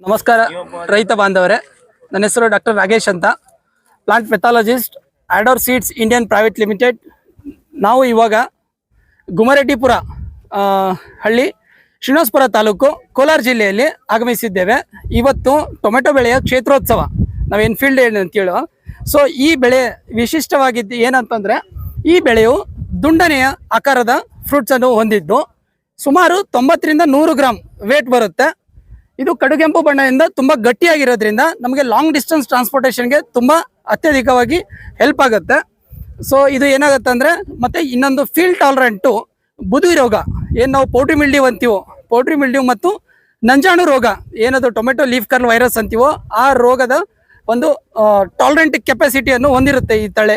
ನಮಸ್ಕಾರ ರೈತ ಬಾಂಧವರೇ, ನನ್ನ ಹೆಸರು ಡಾಕ್ಟರ್ ರಾಗೇಶ್ ಅಂತ, plant pathologist, Ador seeds Indian private limited. ನಾವು ಇವಾಗ ಗುಮರೆಡ್ಡಿಪುರ ಹಳ್ಳಿ, ಶ್ರೀನಿವಾಸಪುರ ತಾಲೂಕು, ಕೋಲಾರ ಜಿಲ್ಲೆಯಲ್ಲಿ ಆಗಮಿಸಿದ್ದೇವೆ. ಇವತ್ತು ಟೊಮೆಟೊ ಬೆಳೆಯ ಕ್ಷೇತ್ರೋತ್ಸವ, ನಾವು ಎನ್ಫೀಲ್ಡ್ ಅಂತ ಹೇಳುವ. ಸೊ ಈ ಬೆಳೆ ವಿಶಿಷ್ಟವಾಗಿದ್ದು ಏನಂತಂದರೆ, ಈ ಬೆಳೆಯು ದುಂಡನೆಯ ಆಕಾರದ ಫ್ರೂಟ್ಸನ್ನು ಹೊಂದಿದ್ದು ಸುಮಾರು 90 ರಿಂದ 100 ಗ್ರಾಮ್ ವೇಟ್ ಬರುತ್ತೆ. ಇದು ಕಡುಗೆಂಪು ಬಣ್ಣದಿಂದ ತುಂಬ ಗಟ್ಟಿಯಾಗಿರೋದ್ರಿಂದ ನಮಗೆ ಲಾಂಗ್ ಡಿಸ್ಟೆನ್ಸ್ ಟ್ರಾನ್ಸ್ಪೋರ್ಟೇಷನ್ಗೆ ತುಂಬ ಅತ್ಯಧಿಕವಾಗಿ ಹೆಲ್ಪ್ ಆಗುತ್ತೆ. ಸೊ ಇದು ಏನಾಗುತ್ತೆ ಅಂದರೆ, ಮತ್ತು ಇನ್ನೊಂದು ಫೀಲ್ಡ್ ಟಾಲರೆಂಟು ಬುದುವಿ ರೋಗ, ಏನು ನಾವು ಪೌಡ್ರಿ ಮಿಲ್ಡ್ಯೂ ಅಂತೀವೋ, ಪೌಡ್ರಿ ಮಿಲ್ಡ್ಯೂ ಮತ್ತು ನಂಜಾಣು ರೋಗ, ಏನದು ಟೊಮೆಟೊ ಲೀಫ್ ಕರ್ಲ್ ವೈರಸ್ ಅಂತೀವೋ, ಆ ರೋಗದ ಒಂದು ಟಾಲರೆಂಟ್ ಕೆಪಾಸಿಟಿಯನ್ನು ಹೊಂದಿರುತ್ತೆ ಈ ತಳೆ.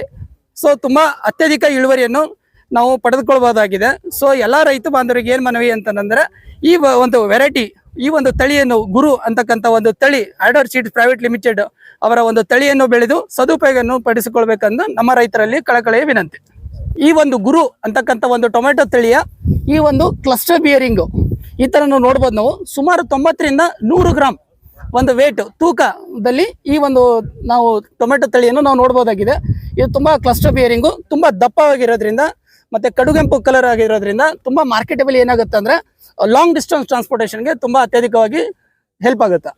ಸೊ ತುಂಬ ಅತ್ಯಧಿಕ ಇಳುವರಿಯನ್ನು ನಾವು ಪಡೆದುಕೊಳ್ಬೋದಾಗಿದೆ. ಸೊ ಎಲ್ಲ ರೈತ ಬಾಂಧವರಿಗೆ ಏನು ಮನವಿ ಅಂತಂದರೆ, ಈ ಒಂದು ವೆರೈಟಿ, ಈ ಒಂದು ತಳಿಯನ್ನು ಗುರು ಅಂತಕ್ಕಂಥ ಒಂದು ತಳಿ, ಆಡೋರ್ ಸೀಡ್ಸ್ ಪ್ರೈವೇಟ್ ಲಿಮಿಟೆಡ್ ಅವರ ಒಂದು ತಳಿಯನ್ನು ಬೆಳೆದು ಸದುಪಯೋಗವನ್ನು ಪಡಿಸಿಕೊಳ್ಬೇಕಂದು ನಮ್ಮ ರೈತರಲ್ಲಿ ಕಳಕಳಿಯ ವಿನಂತಿ. ಈ ಒಂದು ಗುರು ಅಂತಕ್ಕಂಥ ಒಂದು ಟೊಮೆಟೊ ತಳಿಯ ಈ ಒಂದು ಕ್ಲಸ್ಟರ್ ಬಿಯರಿಂಗು ಈ ಥರ ನೋಡ್ಬೋದು. ನಾವು ಸುಮಾರು 90 ರಿಂದ 100 ಗ್ರಾಮ್ ಒಂದು ವೇಟ್ ತೂಕದಲ್ಲಿ ಈ ಒಂದು ನಾವು ಟೊಮೆಟೊ ತಳಿಯನ್ನು ನಾವು ನೋಡ್ಬೋದಾಗಿದೆ. ಇದು ತುಂಬ ಕ್ಲಸ್ಟರ್ ಬಿಯರಿಂಗು, ತುಂಬ ದಪ್ಪವಾಗಿರೋದ್ರಿಂದ ಮತ್ತು ಕಡುಗೆಂಪು ಕಲರ್ ಆಗಿರೋದ್ರಿಂದ ತುಂಬ ಮಾರ್ಕೆಟಬಲ್ ಏನಾಗುತ್ತೆ ಅಂದರೆ ಲಾಂಗ್ ಡಿಸ್ಟೆನ್ಸ್ ಟ್ರಾನ್ಸ್ಪೋರ್ಟೇಷನ್ಗೆ ತುಂಬ ಅತ್ಯಧಿಕವಾಗಿ ಹೆಲ್ಪ್ ಆಗುತ್ತೆ.